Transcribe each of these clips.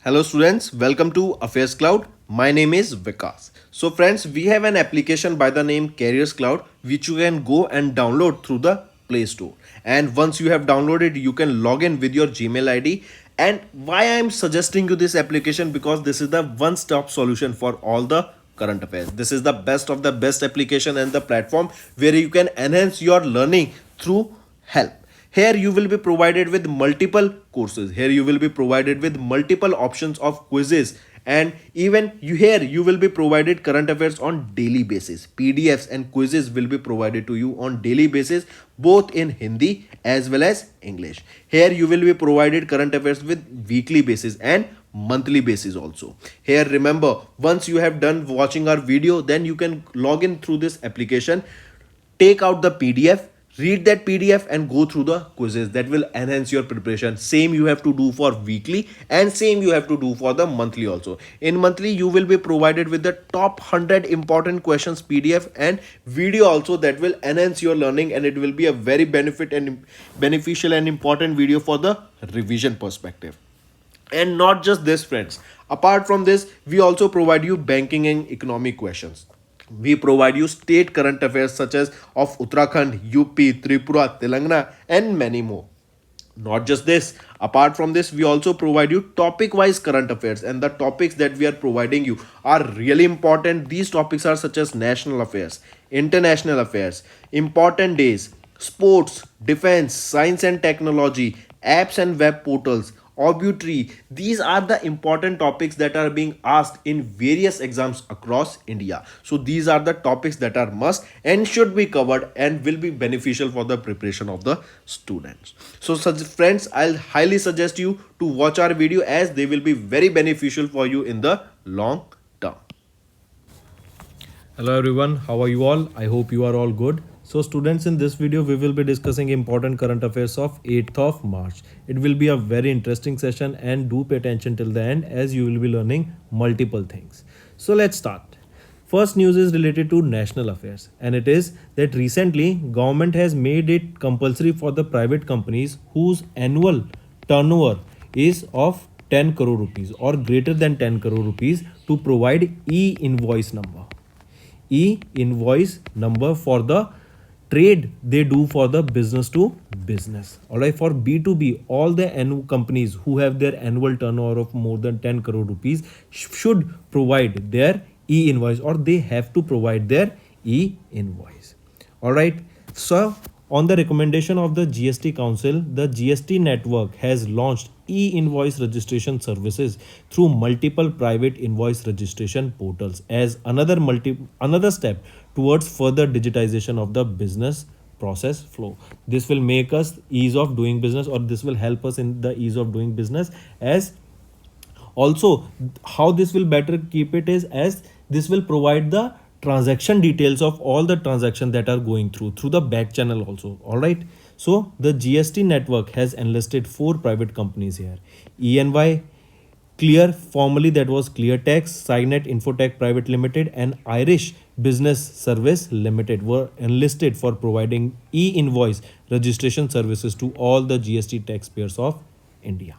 Hello students, welcome to AffairsCloud. My name is Vikas. So friends, we have an application by the name CarriersCloud which you can go and download through the Play Store. And once you have downloaded, you can log in with your Gmail ID. And why I am suggesting you this application, because this is the one-stop solution for all the current affairs. This is the best of the best application and the platform where you can enhance your learning through help. Here you will be provided with multiple courses. Here you will be provided with multiple options of quizzes, and even you will be provided current affairs on daily basis. PDFs and quizzes will be provided to you on daily basis, both in Hindi as well as English. Here you will be provided current affairs with weekly basis and monthly basis also. Here remember, once you have done watching our video, then you can log in through this application, take out the PDF, read that PDF and go through the quizzes. That will enhance your preparation. Same you have to do for weekly and same you have to do for the monthly also. In monthly you will be provided with the top 100 important questions PDF and video also, that will enhance your learning, and it will be a very beneficial and important video for the revision perspective. And not just this friends, apart from this we also provide you banking and economic questions. We provide you state current affairs such as of Uttarakhand, UP, Tripura, Telangana, and many more. Not just this, apart from this, we also provide you topic wise current affairs, and the topics that we are providing you are really important. These topics are such as national affairs, international affairs, important days, sports, defense, science and technology, apps and web portals, obituary. These are the important topics that are being asked in various exams across India. So these are the topics that are must and should be covered and will be beneficial for the preparation of the students. So such friends, I'll highly suggest you to watch our video, as they will be very beneficial for you in the long term. Hello everyone, how are you all? I hope you are all good. So students, in this video we will be discussing important current affairs of 8th of March. It will be a very interesting session, and do pay attention till the end, as you will be learning multiple things. So let's start. First news is related to national affairs, and it is that recently government has made it compulsory for the private companies whose annual turnover is of 10 crore rupees or greater than 10 crore rupees to provide e-invoice number for the trade they do for the business to business. All right, for B2B, all the annual companies who have their annual turnover of more than 10 crore rupees should provide their e-invoice, or they have to provide their e-invoice. All right, so on the recommendation of the GST Council, the GST network has launched e-invoice registration services through multiple private invoice registration portals as another step towards further digitization of the business process flow. This will make us ease of doing business, or this will help us in the ease of doing business. As also, how this will better keep it is, as this will provide the transaction details of all the transactions that are going through the back channel also. All right, so the GST network has enlisted 4 private companies here. ENY Clear, formerly that was ClearTax, Signet Infotech Private Limited, and Irish Business Service Limited were enlisted for providing e-invoice registration services to all the GST taxpayers of India.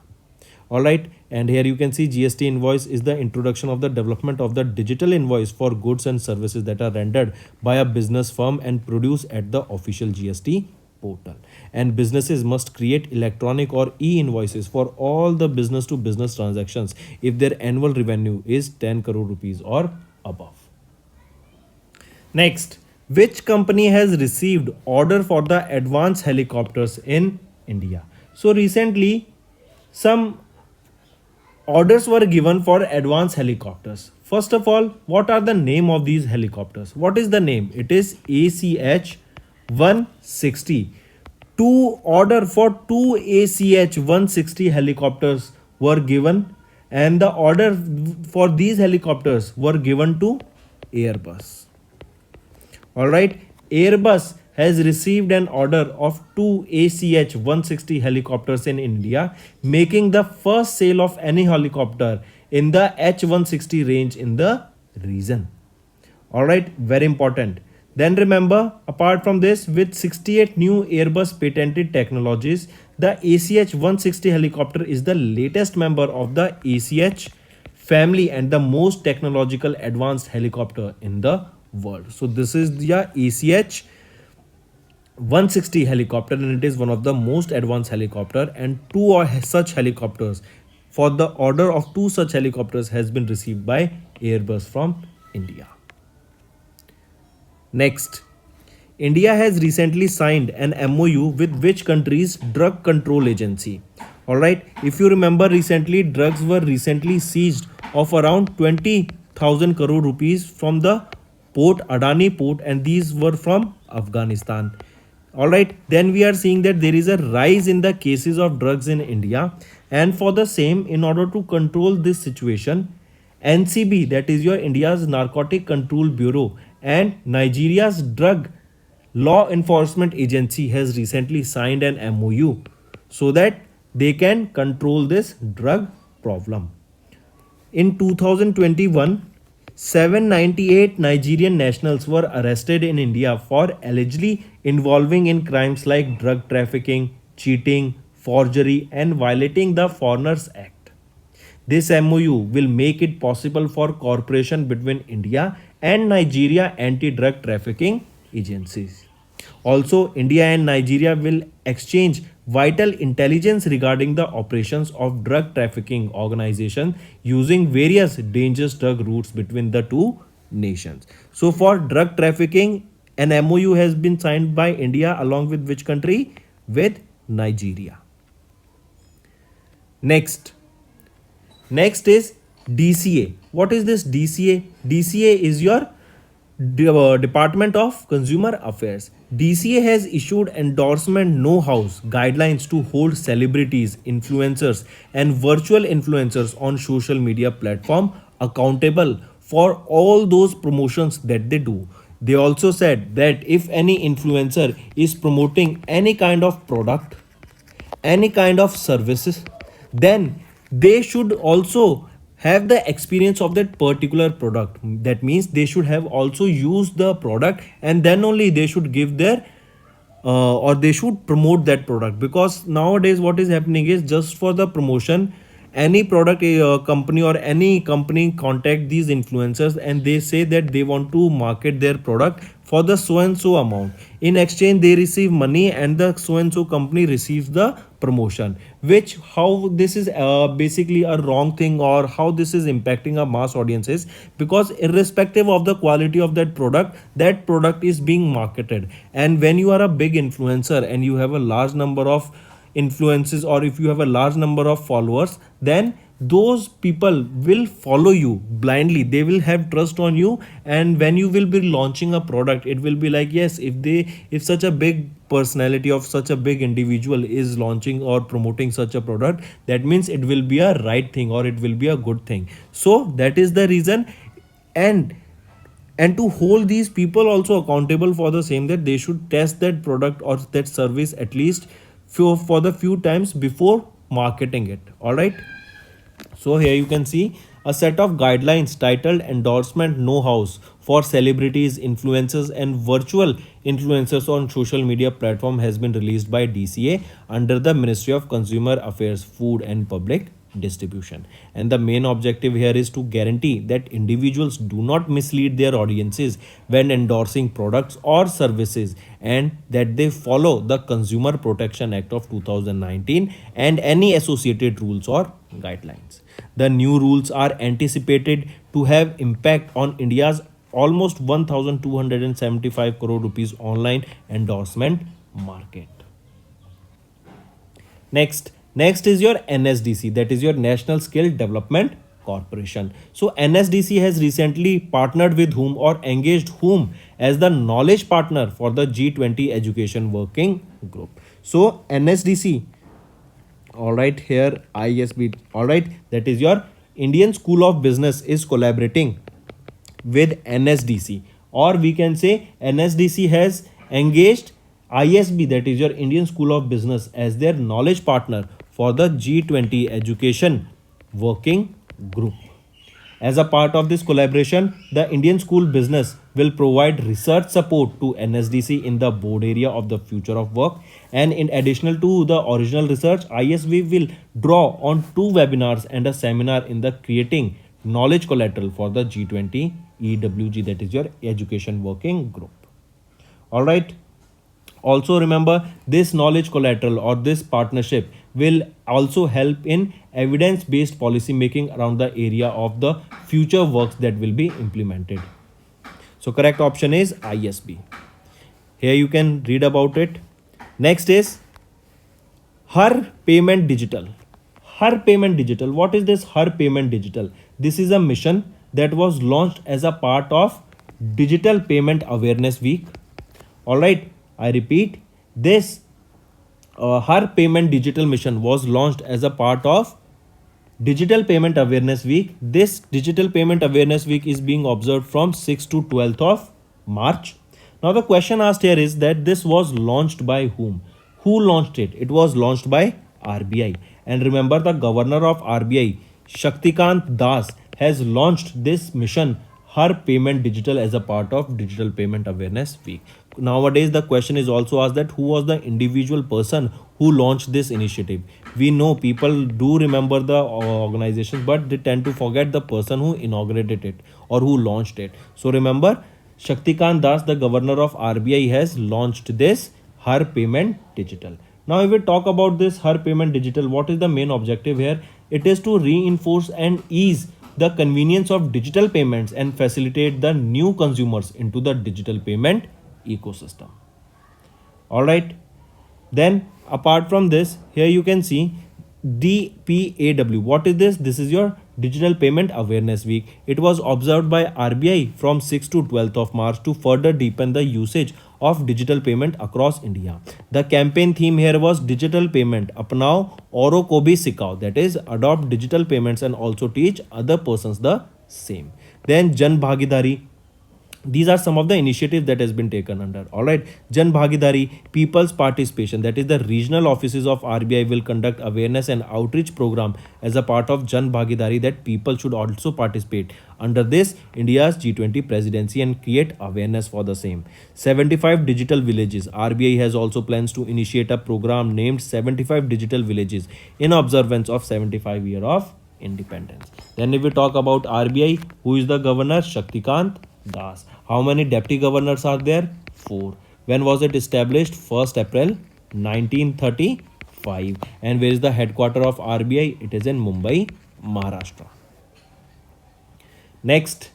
All right, and here you can see GST invoice is the introduction of the development of the digital invoice for goods and services that are rendered by a business firm and produced at the official GST portal. And businesses must create electronic or e-invoices for all the business to business transactions if their annual revenue is 10 crore rupees or above. Next, which company has received order for the advanced helicopters in India? So recently some orders were given for advanced helicopters. First of all, what are the name of these helicopters? What is the name? It is ACH 160. Order for 2 ACH 160 helicopters were given, and the order for these helicopters were given to Airbus. All right, Airbus has received an order of 2 ACH 160 helicopters in India, making the first sale of any helicopter in the H160 range in the region. All right, very important. Then remember, apart from this, with 68 new Airbus patented technologies, the ACH 160 helicopter is the latest member of the ACH family and the most technological advanced helicopter in the world. So this is the ACH 160 helicopter, and it is one of the most advanced helicopter, and such helicopters, for the order of two such helicopters has been received by Airbus from India. Next, India has recently signed an MOU with which country's drug control agency? All right, if you remember, recently drugs were recently seized of around 20,000 crore rupees from the port, Adani port, and these were from Afghanistan. All right, then we are seeing that there is a rise in the cases of drugs in India, and for the same, in order to control this situation, NCB, that is your India's Narcotic Control Bureau, and Nigeria's Drug Law Enforcement Agency has recently signed an MOU so that they can control this drug problem. In 2021, 798 Nigerian nationals were arrested in India for allegedly involving in crimes like drug trafficking, cheating, forgery, and violating the Foreigners Act. This MOU will make it possible for cooperation between India and Nigeria anti-drug trafficking agencies. Also, India and Nigeria will exchange vital intelligence regarding the operations of drug trafficking organizations using various dangerous drug routes between the two nations. So, for drug trafficking, an MOU has been signed by India along with which country? With Nigeria. Next is DCA. What is this DCA? DCA is your Department of Consumer Affairs. DCA has issued endorsement know-hows guidelines to hold celebrities, influencers, and virtual influencers on social media platform accountable for all those promotions that they do. They also said that if any influencer is promoting any kind of product, any kind of services, then they should also have the experience of that particular product. That means they should have also used the product, and then only they should give their or they should promote that product. Because nowadays what is happening is, just for the promotion, any product company or any company contact these influencers and they say that they want to market their product for the so and so amount. In exchange they receive money and the so and so company receives the promotion, which how this is basically a wrong thing, or how this is impacting our mass audiences, because irrespective of the quality of that product is being marketed. And when you are a big influencer and you have a large number of influences, or if you have a large number of followers, then those people will follow you blindly. They will have trust on you, and when you will be launching a product, it will be like, yes, if such a big personality of such a big individual is launching or promoting such a product, that means it will be a right thing or it will be a good thing. So that is the reason. And to hold these people also accountable for the same, that they should test that product or that service at least for the few times before marketing it. All right, so here you can see a set of guidelines titled endorsement know-hows for celebrities, influencers, and virtual influencers on social media platform has been released by DCA under the Ministry of Consumer Affairs, Food and Public Distribution. And the main objective here is to guarantee that individuals do not mislead their audiences when endorsing products or services, and that they follow the Consumer Protection Act of 2019 and any associated rules or guidelines. The new rules are anticipated to have impact on India's almost 1,275 crore rupees online endorsement market. Next is your NSDC, that is your National Skill Development Corporation. So NSDC has recently partnered with whom or engaged whom as the knowledge partner for the G20 Education Working Group. So NSDC, all right, here ISB, all right, that is your Indian School of Business is collaborating with NSDC, or we can say NSDC has engaged ISB, that is your Indian School of Business, as their knowledge partner for the G20 Education Working Group. As a part of this collaboration, the Indian school business will provide research support to NSDC in the board area of the future of work. And in addition to the original research, ISV will draw on 2 webinars and a seminar in the creating knowledge collateral for the G20 EWG, that is your education working group. All right. Also remember, this knowledge collateral or this partnership will also help in evidence based policy making around the area of the future works that will be implemented. So correct option is ISB. Here you can read about it. Next is Her Payment Digital. Her Payment Digital. What is this Her Payment Digital? This is a mission that was launched as a part of Digital Payment Awareness Week. All right, I repeat, this Her Payment Digital mission was launched as a part of Digital Payment Awareness Week. This Digital Payment Awareness Week is being observed from 6th to 12th of March. Now the question asked here is that this was launched by whom? Who launched it? It was launched by RBI. And remember, the governor of RBI, Shaktikant Das, has launched this mission Her Payment Digital as a part of Digital Payment Awareness Week. Nowadays the question is also asked that who was the individual person who launched this initiative. We know people do remember the organizations, but they tend to forget the person who inaugurated it or who launched it. So remember, Shaktikant Das, the governor of RBI, has launched this Her Payment Digital. Now if we talk about this Her Payment Digital, what is the main objective here? It is to reinforce and ease the convenience of digital payments and facilitate the new consumers into the digital payment ecosystem. All right. Then apart from this, here you can see DPAW. What is this? This is your Digital Payment Awareness Week. It was observed by RBI from 6th to 12th of March to further deepen the usage of digital payment across India. The campaign theme here was digital payment, apnao auron ko bhi sikhao, that is adopt digital payments and also teach other persons the same. Then Jan Bhagidari. These are some of the initiatives that has been taken under. All right, Jan Bhagidari, people's participation, that is the regional offices of RBI will conduct awareness and outreach program as a part of Jan Bhagidari, that people should also participate under this India's G20 presidency and create awareness for the same. 75 digital villages. RBI has also plans to initiate a program named 75 digital villages in observance of 75 year of independence. Then if we talk about RBI, who is the governor? Shaktikant Das. How many deputy governors are there? 4. When was it established? 1st April 1935. And where is the headquarter of RBI? It is in Mumbai, Maharashtra. Next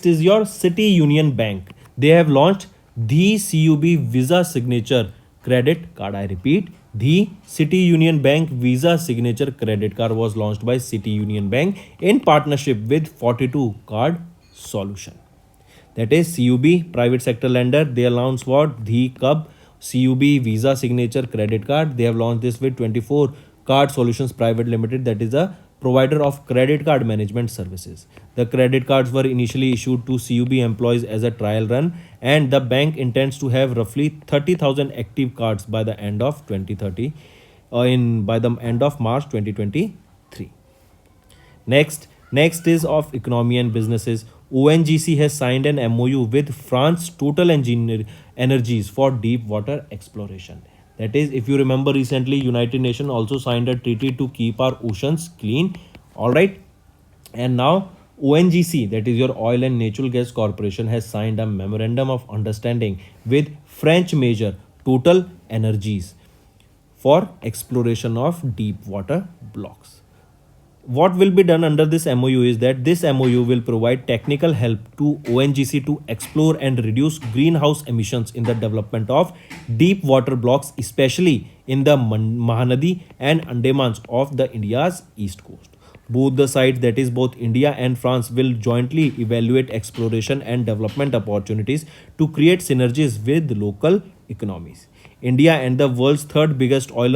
is your City Union Bank. They have launched the CUB Visa Signature Credit Card. I repeat, the City Union Bank Visa Signature Credit Card was launched by City Union Bank in partnership with 42 Card Solution. That is CUB, private sector lender. They announced what? The CUB, CUB Visa Signature Credit Card. They have launched this with 24 Card Solutions Private Limited, that is a provider of credit card management services. The credit cards were initially issued to CUB employees as a trial run, and the bank intends to have roughly 30,000 active cards by the end of 2030, by the end of March 2023. Next is of economy and businesses. ONGC has signed an MOU with France Total Energies for deep water exploration. That is, if you remember recently, United Nations also signed a treaty to keep our oceans clean. All right. And now ONGC, that is your Oil and Natural Gas Corporation, has signed a memorandum of understanding with French major Total Energies for exploration of deep water blocks. What will be done under this MOU is that this MOU will provide technical help to ONGC to explore and reduce greenhouse emissions in the development of deep water blocks, especially in the Mahanadi and Andamans of the India's east coast. Both the sides, that is both India and France, will jointly evaluate exploration and development opportunities to create synergies with local economies. India and the world's third biggest oil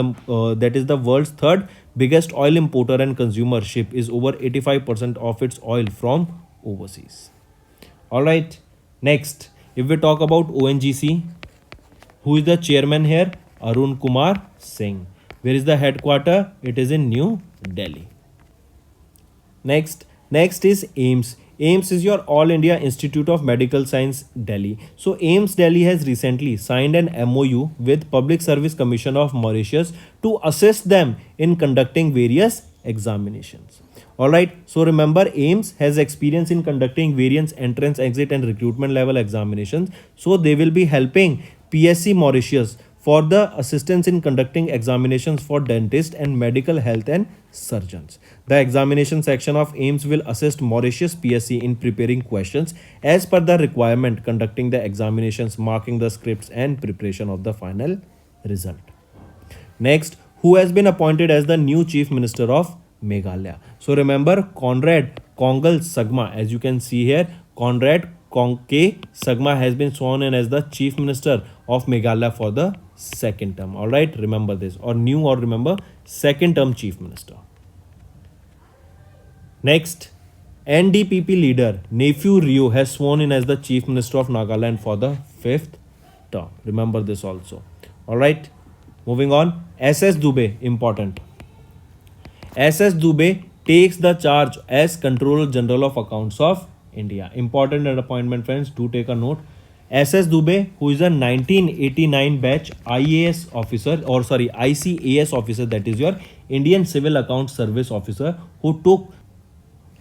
importer and consumer ship is over 85% of its oil from overseas. All right. Next, if we talk about ONGC, who is the chairman here? Arun Kumar Singh. Where is the headquarter? It is in New Delhi. Next Next is AIMS. AIMS is your All India Institute of Medical Science, Delhi. So AIMS Delhi has recently signed an MOU with Public Service Commission of Mauritius to assist them in conducting various examinations. Alright, so remember AIMS has experience in conducting various entrance, exit and recruitment level examinations. So they will be helping PSC Mauritius for the assistance in conducting examinations for dentists and medical health and surgeons. The examination section of AIMS will assist Mauritius PSC in preparing questions as per the requirement, conducting the examinations, marking the scripts and preparation of the final result. Next, who has been appointed as the new Chief Minister of Meghalaya? So remember Conrad Kongal Sagma, as you can see here, Conrad K. Sagma has been sworn in as the Chief Minister of Meghalaya for the second term. Alright, remember this, or new, or remember second term Chief Minister. Next, NDPP leader Nephew Rio has sworn in as the Chief Minister of Nagaland for the fifth term. Remember this also. Alright, moving on. SS Dubey, important. SS Dubey takes the charge as Controller General of Accounts of India. Important appointment, friends. Do take a note. SS Dubey, who is a 1989 batch IAS officer, or sorry, ICAS officer, that is your Indian Civil Accounts Service officer,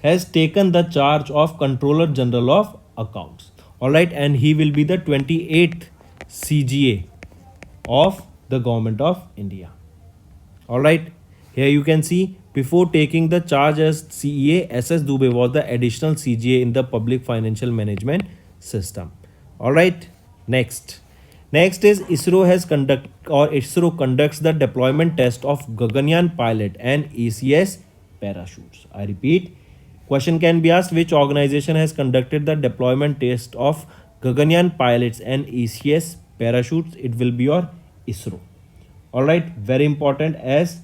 has taken the charge of Controller General of Accounts. Alright, and he will be the 28th CGA of the Government of India. Alright, here you can see before taking the charge as CEA, SS Dubey was the additional CGA in the Public Financial Management System. Alright, next is ISRO conducts the deployment test of Gaganyaan pilot and ACS parachutes. I repeat, question can be asked, which organization has conducted the deployment test of Gaganyaan pilots and ACS parachutes? It will be your ISRO. Alright, very important, as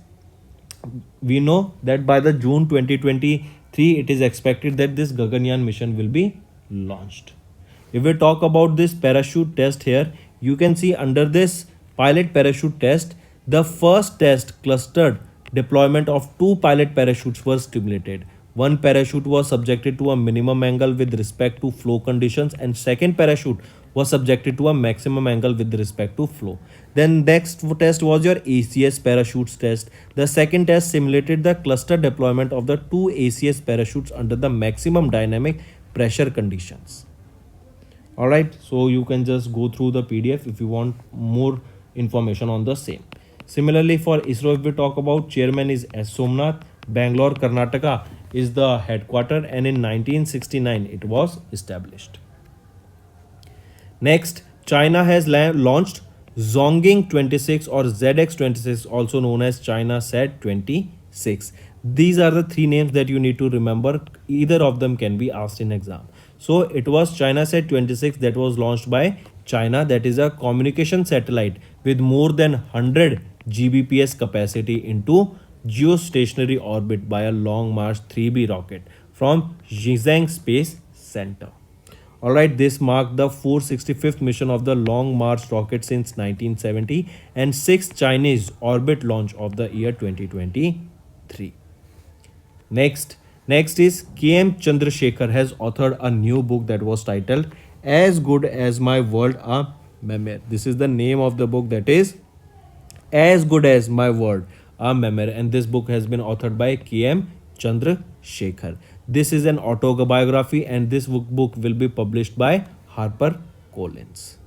we know that by the June 2023 it is expected that this Gaganyaan mission will be launched. If we talk about this parachute test here, you can see under this pilot parachute test, the first test clustered deployment of 2 pilot parachutes was stimulated. One parachute was subjected to a minimum angle with respect to flow conditions, and second parachute was subjected to a maximum angle with respect to flow. Then next test was your ACS parachutes test. The second test simulated the cluster deployment of the 2 ACS parachutes under the maximum dynamic pressure conditions. Alright, so you can just go through the PDF if you want more information on the same. Similarly, for ISRO, if we talk about, chairman is S. Somnath. Bangalore, Karnataka is the headquarter, and in 1969 it was established. Next, China has launched Zhonging 26 or ZX26, also known as China Sat 26. These are the 3 names that you need to remember. Either of them can be asked in exam. So it was China Sat 26 that was launched by China. That is a communication satellite with more than 100 Gbps capacity into geostationary orbit by a Long March 3B rocket from Xizang Space Center. Alright, this marked the 465th mission of the Long March rocket since 1970 and 6th Chinese orbit launch of the year 2023. Next is KM Chandrasekhar has authored a new book that was titled As Good As My World, a Memoir. This is the name of the book, that is As Good As My World, a Memoir, and this book has been authored by KM Chandrasekhar. This is an autobiography, and this book will be published by HarperCollins.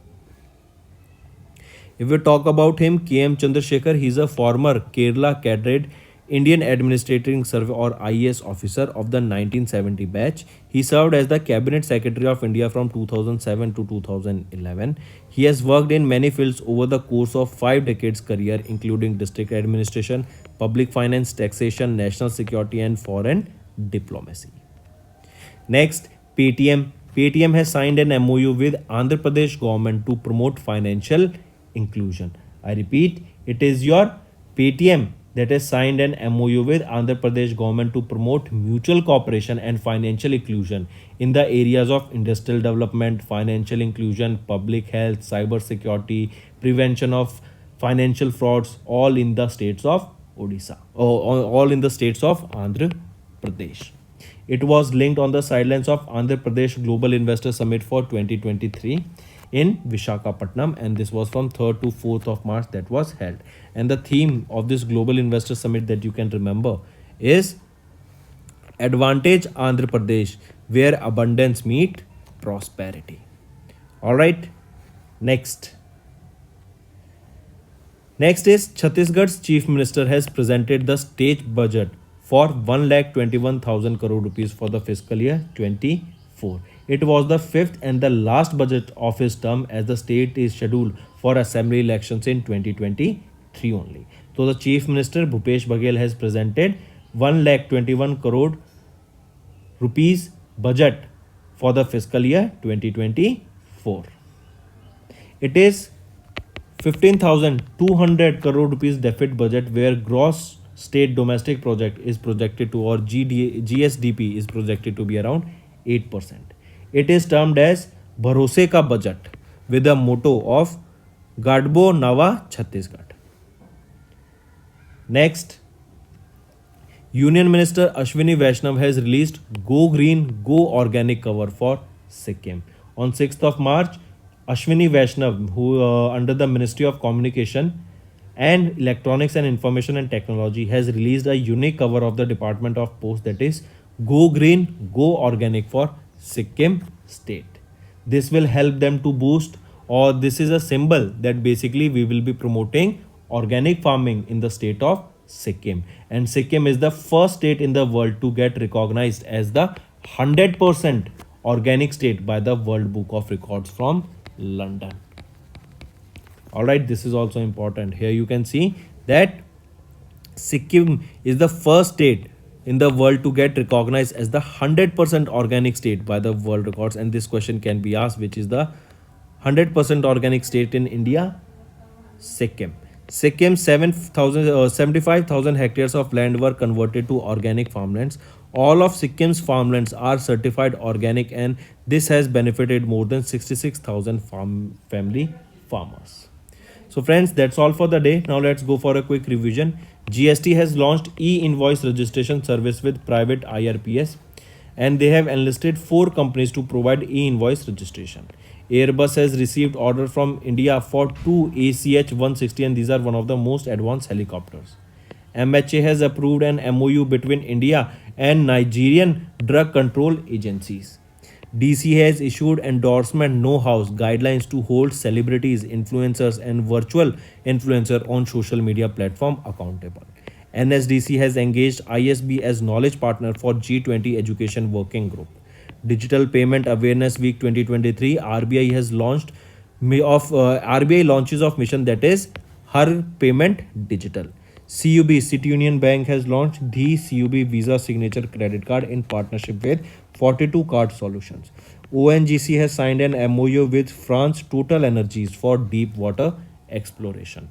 If we talk about him, KM Chandrasekhar, he is a former Kerala cadre, Indian Administrating Service or IAS officer of the 1970 batch. He served as the Cabinet Secretary of India from 2007 to 2011. He has worked in many fields over the course of 5 decades career, including district administration, public finance, taxation, national security and foreign diplomacy. Next, Paytm. Paytm has signed an MOU with Andhra Pradesh government to promote financial inclusion. I repeat, it is your Paytm that has signed an MOU with Andhra Pradesh government to promote mutual cooperation and financial inclusion in the areas of industrial development, financial inclusion, public health, cyber security, prevention of financial frauds, all in the states of Odisha, all in the states of Andhra Pradesh. It was linked on the sidelines of Andhra Pradesh Global Investor Summit for 2023 in Vishakhapatnam, and this was from 3rd to 4th of March that was held. And the theme of this Global Investor Summit that you can remember is Advantage Andhra Pradesh, where abundance meet prosperity. All right, next. Next is Chhattisgarh's Chief Minister has presented the state budget for 1,21,000 crore rupees for the fiscal year 24. It was the fifth and the last budget of his term, as the state is scheduled for assembly elections in 2023 only. So the Chief Minister Bhupesh Baghel has presented 1,21 crore rupees budget for the fiscal year 2024. It is 15,200 crore rupees deficit budget, where gross state domestic project is projected to, or GSDP is projected to be around 8%. It is termed as Bharose ka budget with the motto of Gadbo Nava Chhattisgarh. Next, Union Minister Ashwini Vaishnav has released Go Green, Go Organic cover for Sikkim. On 6th of March, Ashwini Vaishnav, who under the Ministry of Communication and Electronics and Information and Technology, has released a unique cover of the Department of Post, that is Go Green, Go Organic for Sikkim state. This will help them to boost, or this is a symbol that basically we will be promoting organic farming in the state of Sikkim. And Sikkim is the first state in the world to get recognized as the 100% organic state by the World Book of Records from London. All right, this is also important. Here you can see that Sikkim is the first state in the world to get recognized as the 100% organic state by the world records. And this question can be asked, which is the 100% organic state in India? Sikkim. Sikkim 75,000 hectares of land were converted to organic farmlands. All of Sikkim's farmlands are certified organic, and this has benefited more than 66,000 family farmers. So friends, that's all for the day. Now let's go for a quick revision. GST has launched e-invoice registration service with private IRPS, and they have enlisted 4 companies to provide e-invoice registration. Airbus has received order from India for 2 ACH-160, and these are one of the most advanced helicopters. MHA has approved an MOU between India and Nigerian drug control agencies. DC has issued endorsement know-hows guidelines to hold celebrities, influencers and virtual influencer on social media platform accountable. NSDC has engaged ISB as knowledge partner for G20 Education Working Group. Digital Payment Awareness Week 2023, RBI has launched RBI launches of mission, that is Har Payment Digital. CUB, City Union Bank, has launched the CUB Visa Signature Credit Card in partnership with 42 Card Solutions. ONGC has signed an MOU with France Total Energies for deep water exploration.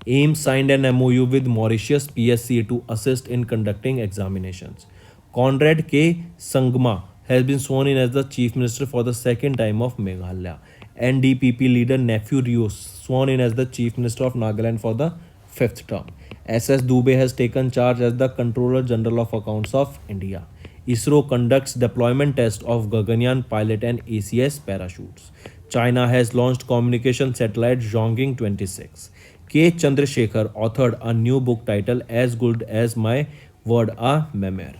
AIMS signed an MOU with Mauritius PSC to assist in conducting examinations. Conrad K. Sangma has been sworn in as the Chief Minister for the second time of Meghalaya. NDPP leader Nephew Rios sworn in as the Chief Minister of Nagaland for the 5th term. SS Dubey has taken charge as the Controller General of Accounts of India. ISRO conducts deployment test of Gaganyaan pilot and ACS parachutes. China has launched communication satellite Zhongling 26. K. Chandrasekhar authored a new book titled As Good as My Word, a Memoir.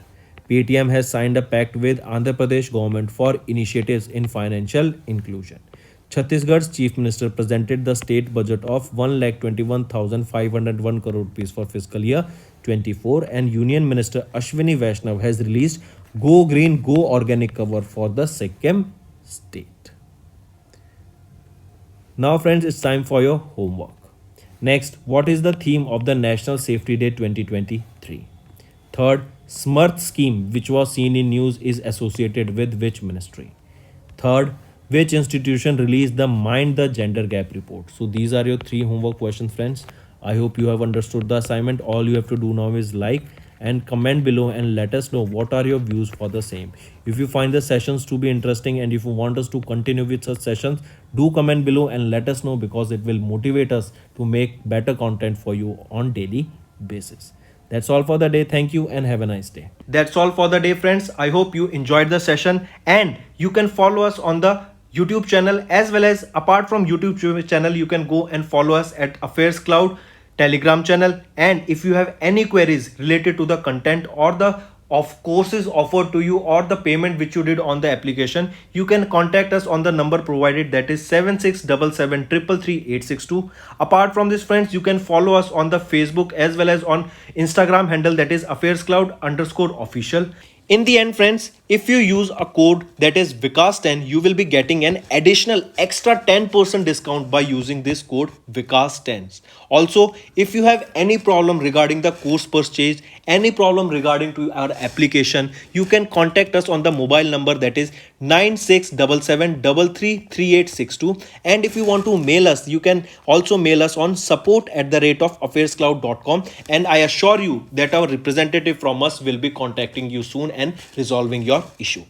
Paytm has signed a pact with Andhra Pradesh government for initiatives in financial inclusion. Chhattisgarh's Chief Minister presented the state budget of 1,21,501 crore rupees for fiscal year 24, and Union Minister Ashwini Vaishnav has released Go Green, Go Organic cover for the Sikkim state. Now friends, it's time for your homework. Next, what is the theme of the National Safety Day 2023? Third, Smarth scheme, which was seen in news, is associated with which ministry? Third, which institution released the Mind the Gender Gap report? So these are your 3 homework questions, friends. I hope you have understood the assignment. All you have to do now is like and comment below and let us know what are your views for the same. If you find the sessions to be interesting and if you want us to continue with such sessions, do comment below and let us know, because it will motivate us to make better content for you on daily basis. That's all for the day. Thank you and have a nice day. That's all for the day, friends. I hope you enjoyed the session, and you can follow us on the YouTube channel, as well as apart from YouTube channel, you can go and follow us at AffairsCloud Telegram channel. And if you have any queries related to the content or the of courses offered to you or the payment which you did on the application, you can contact us on the number provided, that is 7677333862. Apart from this, friends, you can follow us on the Facebook as well as on Instagram handle, that is AffairsCloud_official. In the end, friends, if you use a code that is Vikas10, you will be getting an additional extra 10% discount by using this code Vikas10. Also, if you have any problem regarding the course purchase, any problem regarding to our application, you can contact us on the mobile number, that is 9677333862. And if you want to mail us, you can also mail us on support@affairscloud.com, and I assure you that our representative from us will be contacting you soon and resolving your issue.